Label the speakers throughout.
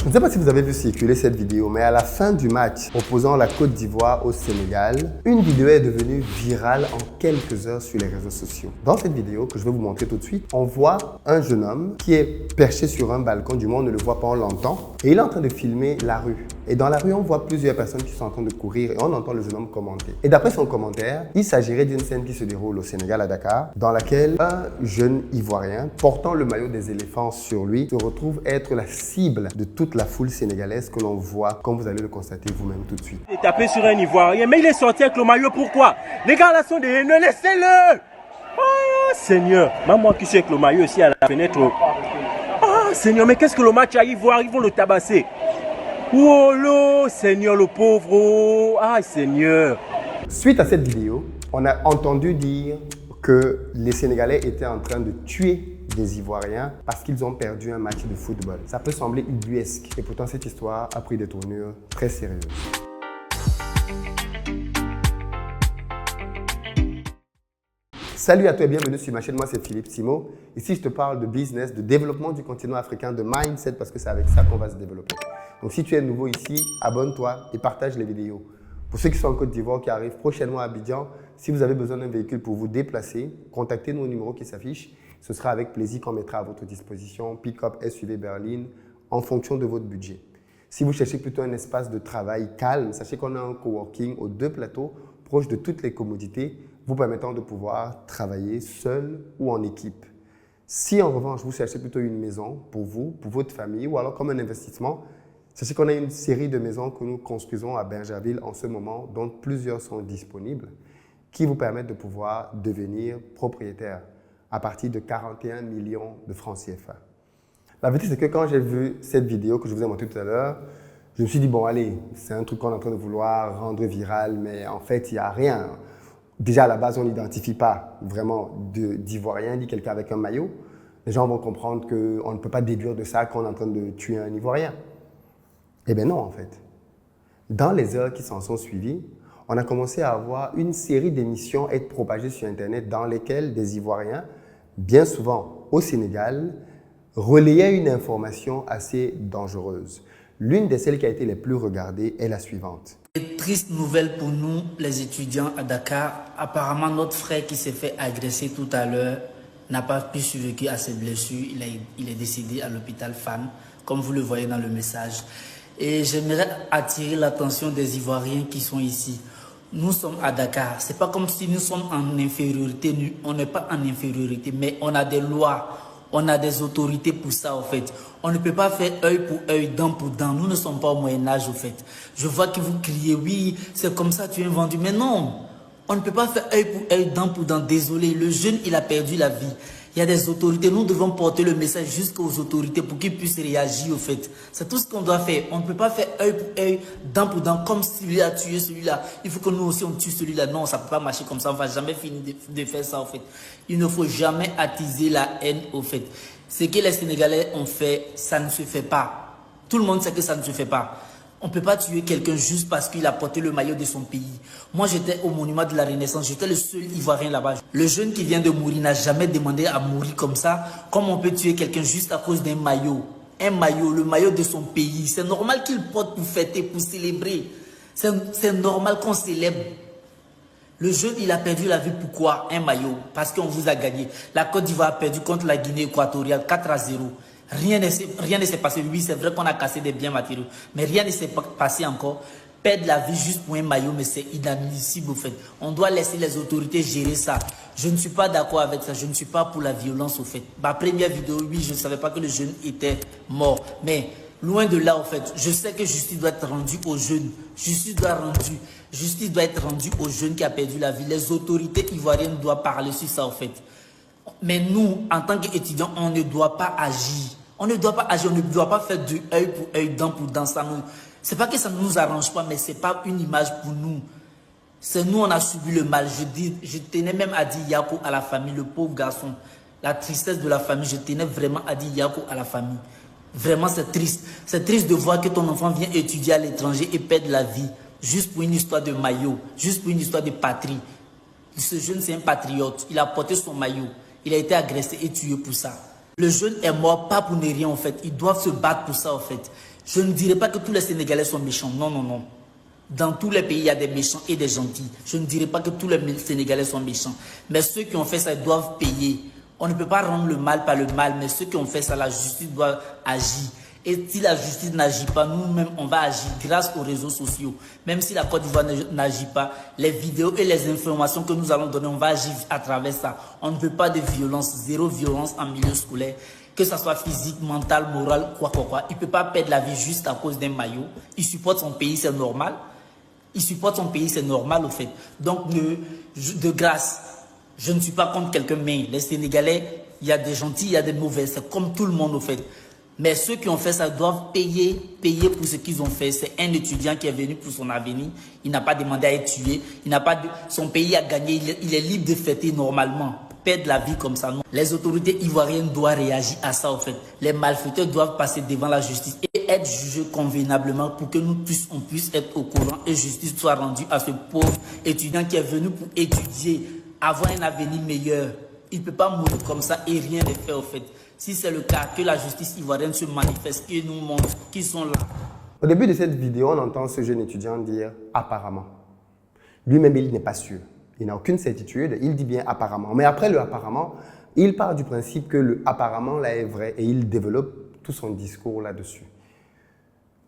Speaker 1: Je ne sais pas si vous avez vu circuler cette vidéo, mais à la fin du match opposant la Côte d'Ivoire au Sénégal, une vidéo est devenue virale en quelques heures sur les réseaux sociaux. Dans cette vidéo que je vais vous montrer tout de suite, on voit un jeune homme qui est perché sur un balcon, du moins on ne le voit pas, on l'entend, et il est en train de filmer la rue. Et dans la rue, on voit plusieurs personnes qui sont en train de courir et on entend le jeune homme commenter. Et d'après son commentaire, il s'agirait d'une scène qui se déroule au Sénégal, à Dakar, dans laquelle un jeune Ivoirien portant le maillot des éléphants sur lui se retrouve être la cible de toute la foule sénégalaise que l'on voit, comme vous allez le constater vous-même tout de suite.
Speaker 2: Il est tapé sur un Ivoirien, mais il est sorti avec le maillot, pourquoi? Les gars là sont des haineux, laissez-le! Oh Seigneur, même moi qui suis avec le maillot ici à la fenêtre. Oh Seigneur, mais qu'est-ce que le match arrive voir? Ils vont le tabasser. Oh là, Seigneur le pauvre, oh. Ah Seigneur.
Speaker 1: Suite à cette vidéo, on a entendu dire que les Sénégalais étaient en train de tuer des Ivoiriens parce qu'ils ont perdu un match de football. Ça peut sembler ubuesque et pourtant cette histoire a pris des tournures très sérieuses. Salut à toi et bienvenue sur ma chaîne, moi c'est Philippe Simo. Ici je te parle de business, de développement du continent africain, de mindset parce que c'est avec ça qu'on va se développer. Donc si tu es nouveau ici, abonne-toi et partage les vidéos. Pour ceux qui sont en Côte d'Ivoire, qui arrivent prochainement à Abidjan, si vous avez besoin d'un véhicule pour vous déplacer, contactez-nous au numéro qui s'affiche. Ce sera avec plaisir qu'on mettra à votre disposition pick-up, SUV, berline, en fonction de votre budget. Si vous cherchez plutôt un espace de travail calme, sachez qu'on a un coworking aux 2 plateaux, proche de toutes les commodités, vous permettant de pouvoir travailler seul ou en équipe. Si en revanche, vous cherchez plutôt une maison pour vous, pour votre famille, ou alors comme un investissement, sachez qu'on a une série de maisons que nous construisons à Bingerville en ce moment, dont plusieurs sont disponibles, qui vous permettent de pouvoir devenir propriétaire à partir de 41 millions de francs CFA. La vérité, c'est que quand j'ai vu cette vidéo que je vous ai montrée tout à l'heure, je me suis dit, bon, allez, c'est un truc qu'on est en train de vouloir rendre viral, mais en fait, il n'y a rien. Déjà, à la base, on n'identifie pas vraiment d'Ivoirien, dit quelqu'un avec un maillot. Les gens vont comprendre qu'on ne peut pas déduire de ça qu'on est en train de tuer un Ivoirien. Eh bien non, en fait. Dans les heures qui s'en sont suivies, on a commencé à avoir une série d'émissions être propagées sur Internet dans lesquelles des Ivoiriens, bien souvent au Sénégal, relayaient une information assez dangereuse. L'une de celles qui a été les plus regardées est la suivante.
Speaker 3: Triste nouvelle pour nous, les étudiants à Dakar. Apparemment, notre frère qui s'est fait agresser tout à l'heure n'a pas pu survivre à ses blessures. Il est décédé à l'hôpital FAN, comme vous le voyez dans le message. Et j'aimerais attirer l'attention des Ivoiriens qui sont ici. Nous sommes à Dakar. Ce n'est pas comme si nous sommes en infériorité. On n'est pas en infériorité, mais on a des lois. On a des autorités pour ça, en fait. On ne peut pas faire œil pour œil, dent pour dent. Nous ne sommes pas au Moyen-Âge, en fait. Je vois que vous criez, oui, c'est comme ça, tu es vendu. Mais non, on ne peut pas faire œil pour œil, dent pour dent. Désolé, le jeune, il a perdu la vie. Il y a des autorités. Nous devons porter le message jusqu'aux autorités pour qu'ils puissent réagir, au fait. C'est tout ce qu'on doit faire. On ne peut pas faire œil pour œil, dent pour dent, comme celui-là a tué celui-là. Il faut que nous aussi, on tue celui-là. Non, ça ne peut pas marcher comme ça. On ne va jamais finir de faire ça, au fait. Il ne faut jamais attiser la haine, au fait. Ce que les Sénégalais ont fait, ça ne se fait pas. Tout le monde sait que ça ne se fait pas. On ne peut pas tuer quelqu'un juste parce qu'il a porté le maillot de son pays. Moi, j'étais au monument de la Renaissance. J'étais le seul Ivoirien là-bas. Le jeune qui vient de mourir n'a jamais demandé à mourir comme ça. Comme on peut tuer quelqu'un juste à cause d'un maillot. Un maillot, le maillot de son pays. C'est normal qu'il porte pour fêter, pour célébrer. C'est normal qu'on célèbre. Le jeune, il a perdu la vie. Pourquoi? Un maillot. Parce qu'on vous a gagné. La Côte d'Ivoire a perdu contre la Guinée équatoriale 4-0. Rien ne s'est passé. Oui, c'est vrai qu'on a cassé des biens matériaux. Mais rien ne s'est passé encore. Perdre la vie juste pour un maillot, mais c'est inadmissible au fait. On doit laisser les autorités gérer ça. Je ne suis pas d'accord avec ça. Je ne suis pas pour la violence au fait. Ma première vidéo, oui, je ne savais pas que le jeune était mort. Mais loin de là, au fait, je sais que justice doit être rendue aux jeunes. Justice doit être rendue aux jeunes qui a perdu la vie. Les autorités ivoiriennes doivent parler sur ça, au fait. Mais nous, en tant qu'étudiants, on ne doit pas agir. On ne doit pas agir, on ne doit pas faire de œil pour œil, dent pour dent. C'est pas que ça ne nous arrange pas, mais c'est pas une image pour nous. C'est nous, on a subi le mal. Je tenais même à dire Yako à la famille, le pauvre garçon. La tristesse de la famille, je tenais vraiment à dire Yako à la famille. Vraiment, c'est triste. C'est triste de voir que ton enfant vient étudier à l'étranger et perd la vie. Juste pour une histoire de maillot, juste pour une histoire de patrie. Ce jeune, c'est un patriote. Il a porté son maillot. Il a été agressé et tué pour ça. Le jeune est mort pas pour ne rien en fait. Ils doivent se battre pour ça en fait. Je ne dirais pas que tous les Sénégalais sont méchants. Non, non, non. Dans tous les pays, il y a des méchants et des gentils. Je ne dirais pas que tous les Sénégalais sont méchants. Mais ceux qui ont fait ça, ils doivent payer. On ne peut pas rendre le mal par le mal, mais ceux qui ont fait ça, la justice doit agir. Et si la justice n'agit pas, nous-mêmes, on va agir grâce aux réseaux sociaux. Même si la Côte d'Ivoire n'agit pas, les vidéos et les informations que nous allons donner, on va agir à travers ça. On ne veut pas de violence, zéro violence en milieu scolaire. Que ça soit physique, mental, moral, quoi. Il ne peut pas perdre la vie juste à cause d'un maillot. Il supporte son pays, c'est normal. Il supporte son pays, c'est normal au fait. Donc, de grâce, je ne suis pas contre quelqu'un, mais les Sénégalais, il y a des gentils, il y a des mauvais. C'est comme tout le monde au fait. Mais ceux qui ont fait ça doivent payer pour ce qu'ils ont fait. C'est un étudiant qui est venu pour son avenir. Il n'a pas demandé à être tué. Son pays a gagné. Il est libre de fêter normalement. Perdre la vie comme ça, non. Les autorités ivoiriennes doivent réagir à ça, en fait. Les malfaiteurs doivent passer devant la justice et être jugés convenablement pour que on puisse être au courant et justice soit rendue à ce pauvre étudiant qui est venu pour étudier, avoir un avenir meilleur. Il ne peut pas mourir comme ça et rien ne faire, en fait. Si c'est le cas, que la justice ivoirienne se manifeste et nous montre qu'ils sont là.
Speaker 1: Au début de cette vidéo, on entend ce jeune étudiant dire « apparemment ». Lui-même, il n'est pas sûr. Il n'a aucune certitude, il dit bien « apparemment ». Mais après le « apparemment », il part du principe que le « apparemment » là est vrai et il développe tout son discours là-dessus.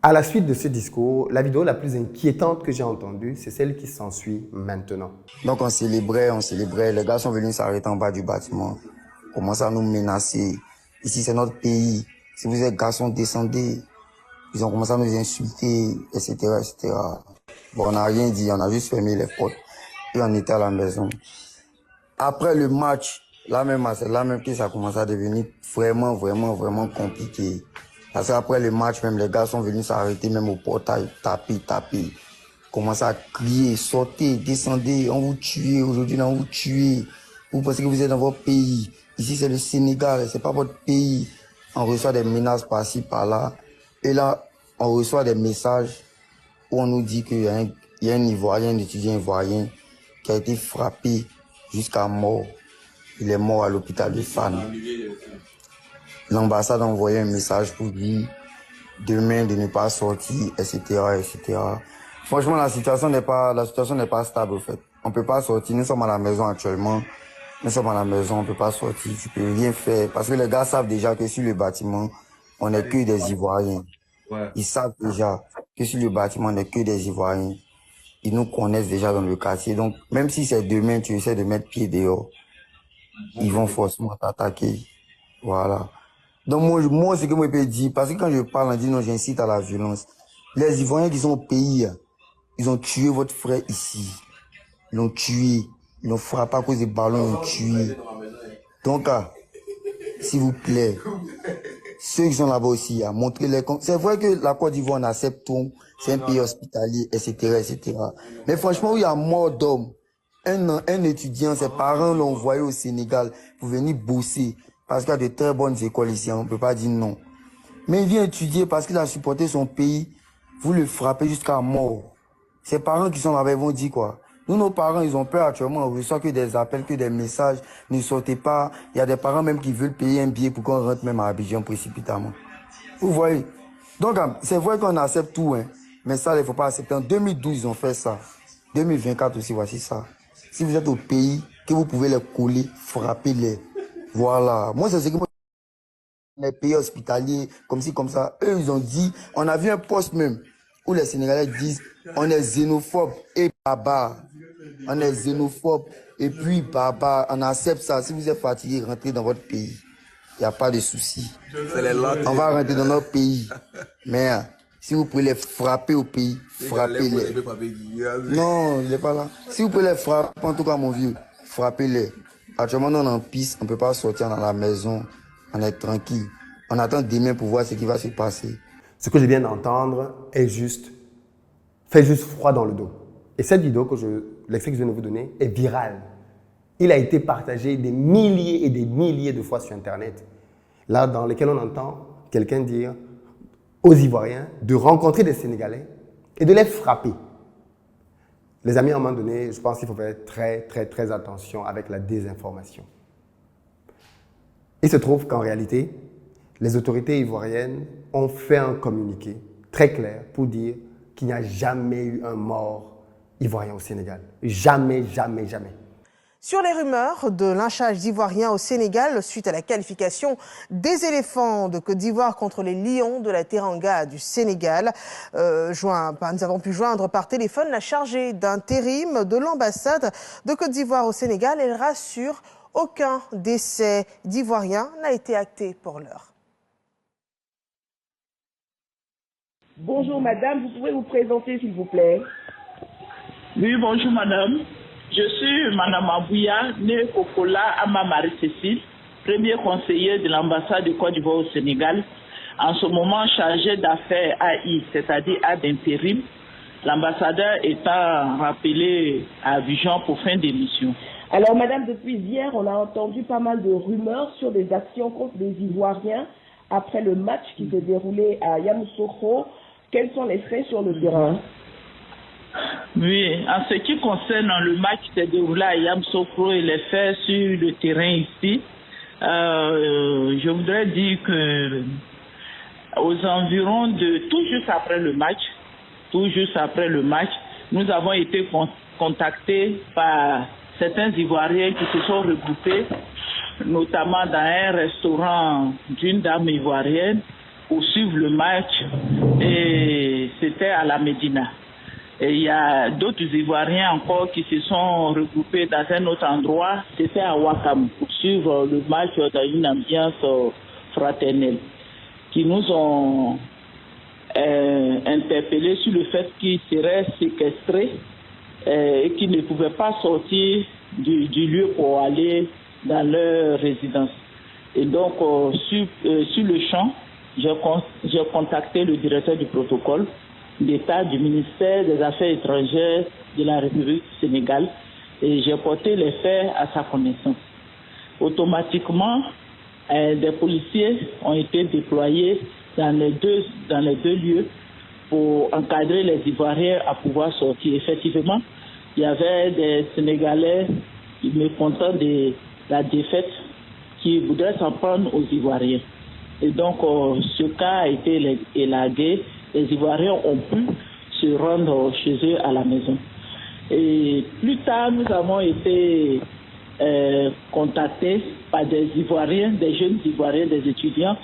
Speaker 1: À la suite de ce discours, la vidéo la plus inquiétante que j'ai entendue, c'est celle qui s'ensuit maintenant.
Speaker 4: Donc on célébrait, les gars sont venus s'arrêter en bas du bâtiment, commencent à nous menacer. Ici c'est notre pays, si vous êtes garçons, descendez. Ils ont commencé à nous insulter, etc., etc. Bon, on n'a rien dit, on a juste fermé les portes et on était à la maison. Après le match, là même que ça a commencé à devenir vraiment, vraiment, vraiment compliqué. Parce qu'après le match, même les gars sont venus s'arrêter, même au portail, taper. Commencer à crier, sortez, descendez, on vous tue, aujourd'hui on vous tue. Vous pensez que vous êtes dans votre pays. Ici c'est le Sénégal, c'est pas votre pays. On reçoit des menaces par-ci, par-là. Et là, on reçoit des messages où on nous dit qu'il y a un Ivoirien, un étudiant ivoirien qui a été frappé jusqu'à mort. Il est mort à l'hôpital de Fann. L'ambassade a envoyé un message pour dire demain de ne pas sortir, etc., etc. Franchement, la situation n'est pas stable, en fait. On peut pas sortir. Nous sommes à la maison actuellement. Nous sommes à la maison, on peut pas sortir. Tu peux rien faire. Parce que les gars savent déjà que sur le bâtiment, on n'est que des Ivoiriens. Ouais. Ils savent déjà que sur le bâtiment, on n'est que des Ivoiriens. Ils nous connaissent déjà dans le quartier. Donc, même si c'est demain, tu essaies de mettre pied dehors, ils vont forcément t'attaquer. Voilà. Donc, moi, ce que moi, je peux dire, parce que quand je parle, on dit non, j'incite à la violence. Les Ivoiriens qui sont au pays, ils ont tué votre frère ici. Ils l'ont tué. Ils l'ont frappé à cause des ballons, ils l'ont tué. Donc, s'il vous plaît, ceux qui sont là-bas aussi, montrez-les. C'est vrai que la Côte d'Ivoire, on accepte tout. C'est un pays hospitalier, etc., etc. Mais franchement, il y a mort d'hommes. Un étudiant, ses parents l'ont envoyé au Sénégal pour venir bosser. Parce qu'il y a de très bonnes écoles ici, on ne peut pas dire non. Mais il vient étudier parce qu'il a supporté son pays. Vous le frappez jusqu'à mort. Ses parents qui sont là-bas, ils vont dire quoi? Nous, nos parents, ils ont peur actuellement. On reçoit que des appels, que des messages. Ne sortez pas. Il y a des parents même qui veulent payer un billet pour qu'on rentre même à Abidjan précipitamment. Vous voyez? Donc, c'est vrai qu'on accepte tout, hein. Mais ça, il ne faut pas accepter. En 2012, ils ont fait ça. 2024 aussi, voici ça. Si vous êtes au pays, que vous pouvez les coller, frappez-les. Voilà. Moi, c'est ce que moi, les pays hospitaliers, comme ci, comme ça. Eux, ils ont dit, on a vu un poste même, où les Sénégalais disent, on est xénophobe et barbare. On est xénophobe et puis barbare. On accepte ça. Si vous êtes fatigué, rentrez dans votre pays. Il n'y a pas de souci. On va rentrer dans notre pays. Mais si vous pouvez les frapper au pays, frappez-les. Non, il n'est pas là. Si vous pouvez les frapper, en tout cas, mon vieux, frappez-les. Actuellement, on est en piste, on ne peut pas sortir dans la maison. On est tranquille. On attend demain pour voir ce qui va se passer.
Speaker 1: Ce que je viens d'entendre fait juste froid dans le dos. Et cette vidéo, l'extrait que je viens de vous donner, est virale. Il a été partagé des milliers et des milliers de fois sur Internet. Là, dans lesquels on entend quelqu'un dire aux Ivoiriens de rencontrer des Sénégalais et de les frapper. Les amis, à un moment donné, je pense qu'il faut faire très attention avec la désinformation. Il se trouve qu'en réalité, les autorités ivoiriennes ont fait un communiqué très clair pour dire qu'il n'y a jamais eu un mort ivoirien au Sénégal. Jamais, jamais, jamais.
Speaker 5: Sur les rumeurs de lynchage d'Ivoiriens au Sénégal suite à la qualification des éléphants de Côte d'Ivoire contre les lions de la Teranga du Sénégal, nous avons pu joindre par téléphone la chargée d'intérim de l'ambassade de Côte d'Ivoire au Sénégal. Elle rassure, aucun décès d'Ivoiriens n'a été acté pour l'heure.
Speaker 6: Bonjour madame, vous pouvez vous présenter s'il vous plaît?
Speaker 7: Oui, bonjour madame. Je suis madame Abouya, née Kokola Ama Marie-Cécile, premier conseiller de l'ambassade de Côte d'Ivoire au Sénégal, en ce moment chargé d'affaires AI, c'est-à-dire A d'intérim, l'ambassadeur étant rappelé à Abidjan pour fin d'émission.
Speaker 6: Alors madame, depuis hier, on a entendu pas mal de rumeurs sur des actions contre les Ivoiriens après le match qui s'est déroulé à Yamoussoukro. Quels sont les faits sur le terrain?
Speaker 7: Oui, en ce qui concerne le match qui s'est déroulé à Yamoussoukro et les faits sur le terrain ici, je voudrais dire que aux environs de tout juste après le match, nous avons été contactés par certains Ivoiriens qui se sont regroupés, notamment dans un restaurant d'une dame ivoirienne, pour suivre le match, et c'était à la Médina. Et il y a d'autres Ivoiriens encore qui se sont regroupés dans un autre endroit, c'était à Ouakam, pour suivre le match dans une ambiance fraternelle, qui nous ont interpellés sur le fait qu'ils seraient séquestrés et qu'ils ne pouvaient pas sortir du lieu pour aller dans leur résidence. Et donc, sur le champ, j'ai contacté le directeur du protocole d'État du ministère des Affaires étrangères de la République du Sénégal et j'ai porté les faits à sa connaissance. Automatiquement, des policiers ont été déployés dans les deux lieux pour encadrer les Ivoiriens à pouvoir sortir. Effectivement, il y avait des Sénégalais mécontents de la défaite qui voudraient s'en prendre aux Ivoiriens. Et donc, ce cas a été élagué. Les Ivoiriens ont pu se rendre chez eux à la maison. Et plus tard, nous avons été contactés par des Ivoiriens, des jeunes Ivoiriens, des étudiants,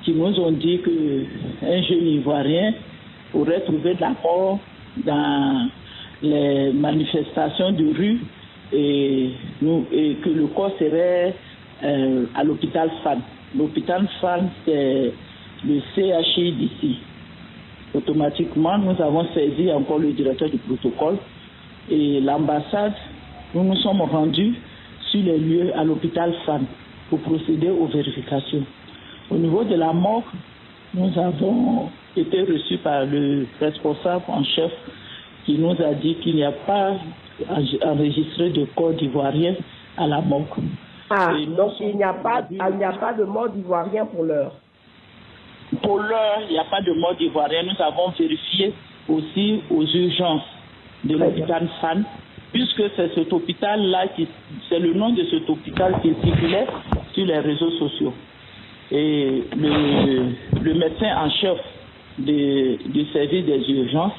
Speaker 7: qui nous ont dit qu'un jeune Ivoirien aurait trouvé de la mort dans les manifestations de rue et que le corps serait à l'hôpital FAN. L'hôpital FAN, c'est le CHI d'ici. Automatiquement, nous avons saisi encore le directeur du protocole et l'ambassade. Nous nous sommes rendus sur les lieux à l'hôpital FAN pour procéder aux vérifications. Au niveau de la mort, nous avons été reçus par le responsable en chef qui nous a dit qu'il n'y a pas enregistré de corps d'Ivoirien à la mort.
Speaker 6: Ah, donc il n'y a pas de mort d'Ivoirien pour l'heure.
Speaker 7: Pour l'heure, il n'y a pas de mort d'Ivoirien. Nous avons vérifié aussi aux urgences de l'hôpital FAN, puisque c'est cet hôpital-là, c'est le nom de cet hôpital qui circulait sur les réseaux sociaux. Et le médecin en chef du service des urgences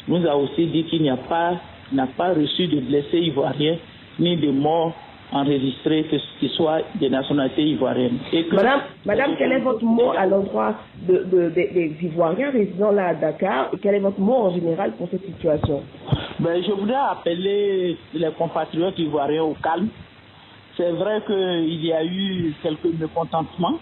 Speaker 7: nous a aussi dit qu'il n'a pas reçu de blessés ivoiriens ni de morts enregistrés qui soient des nationalités ivoiriennes. Et que
Speaker 6: Madame, quel est votre mot à l'endroit des Ivoiriens résidant là à Dakar et quel est votre mot en général pour cette situation?
Speaker 7: Je voudrais appeler les compatriotes ivoiriens au calme. C'est vrai qu'il y a eu quelques mécontentements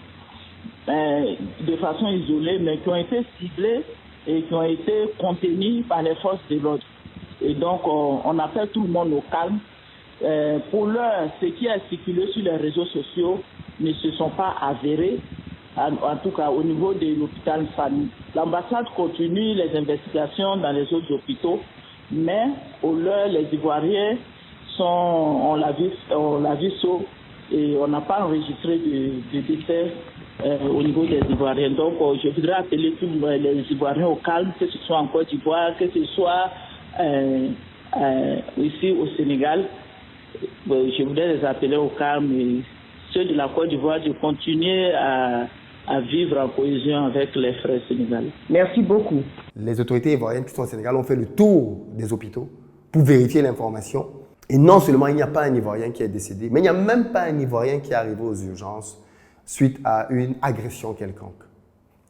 Speaker 7: de façon isolée, mais qui ont été ciblés et qui ont été contenus par les forces de l'ordre. Et donc, on appelle tout le monde au calme. Pour l'heure, ce qui a circulé sur les réseaux sociaux ne se sont pas avérés, en tout cas au niveau de l'hôpital FAN. L'ambassade continue les investigations dans les autres hôpitaux, mais au l'heure, les Ivoiriens on l'a vu sauf et on n'a pas enregistré de décès au niveau des Ivoiriens. Donc, je voudrais appeler tous les Ivoiriens au calme, que ce soit en Côte d'Ivoire, que ce soit ici au Sénégal. Je voudrais les appeler au calme et ceux de la Côte d'Ivoire de continuer à à vivre en cohésion avec les frères sénégalais.
Speaker 6: Merci beaucoup.
Speaker 1: Les autorités ivoiriennes qui sont au Sénégal ont fait le tour des hôpitaux pour vérifier l'information. Et non seulement il n'y a pas un Ivoirien qui est décédé, mais il n'y a même pas un Ivoirien qui est arrivé aux urgences suite à une agression quelconque.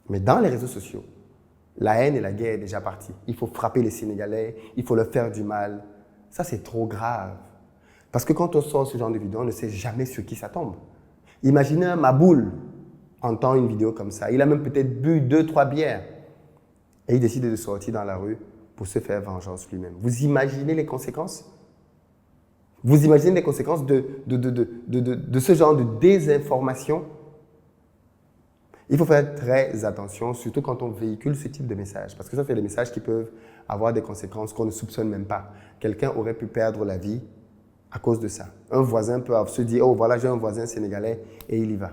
Speaker 1: Mais dans les réseaux sociaux, la haine et la guerre est déjà partie. Il faut frapper les Sénégalais, il faut leur faire du mal. Ça, c'est trop grave. Parce que quand on sort ce genre de vidéo, on ne sait jamais sur qui ça tombe. Imaginez un Maboul entend une vidéo comme ça. Il a même peut-être bu 2-3 bières. Et il décide de sortir dans la rue pour se faire vengeance lui-même. Vous imaginez les conséquences? Vous imaginez les conséquences de ce genre de désinformation? Il faut faire très attention, surtout quand on véhicule ce type de messages. Parce que ça, c'est des messages qui peuvent avoir des conséquences qu'on ne soupçonne même pas. Quelqu'un aurait pu perdre la vie à cause de ça. Un voisin peut se dire « Oh, voilà, j'ai un voisin sénégalais » et il y va.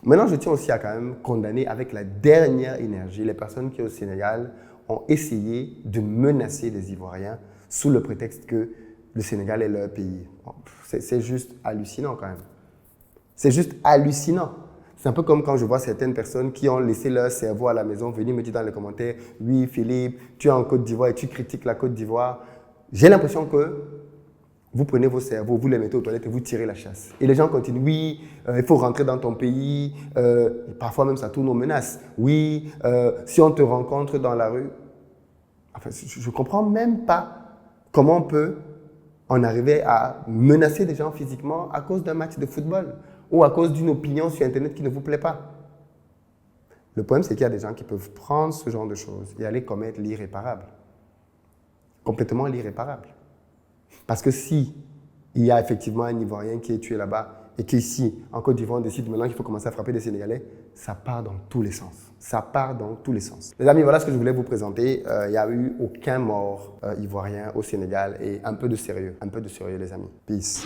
Speaker 1: Maintenant, je tiens aussi à quand même condamner avec la dernière énergie les personnes qui, au Sénégal, ont essayé de menacer les Ivoiriens sous le prétexte que le Sénégal est leur pays. C'est juste hallucinant quand même. C'est juste hallucinant. C'est un peu comme quand je vois certaines personnes qui ont laissé leur cerveau à la maison venir me dire dans les commentaires « Oui, Philippe, tu es en Côte d'Ivoire et tu critiques la Côte d'Ivoire. » J'ai l'impression que vous prenez vos cerveaux, vous les mettez aux toilettes et vous tirez la chasse. Et les gens continuent « Oui, il faut rentrer dans ton pays. Parfois même, ça tourne aux menaces. Oui, si on te rencontre dans la rue. » Enfin, je ne comprends même pas comment on peut en arriver à menacer des gens physiquement à cause d'un match de football ou à cause d'une opinion sur Internet qui ne vous plaît pas. Le problème, c'est qu'il y a des gens qui peuvent prendre ce genre de choses et aller commettre l'irréparable. Complètement l'irréparable. Parce que si il y a effectivement un Ivoirien qui est tué là-bas et qu'ici, en Côte d'Ivoire, on décide maintenant qu'il faut commencer à frapper des Sénégalais, ça part dans tous les sens. Ça part dans tous les sens. Les amis, voilà ce que je voulais vous présenter. Il n'y a eu aucun mort ivoirien au Sénégal et un peu de sérieux les amis. Peace.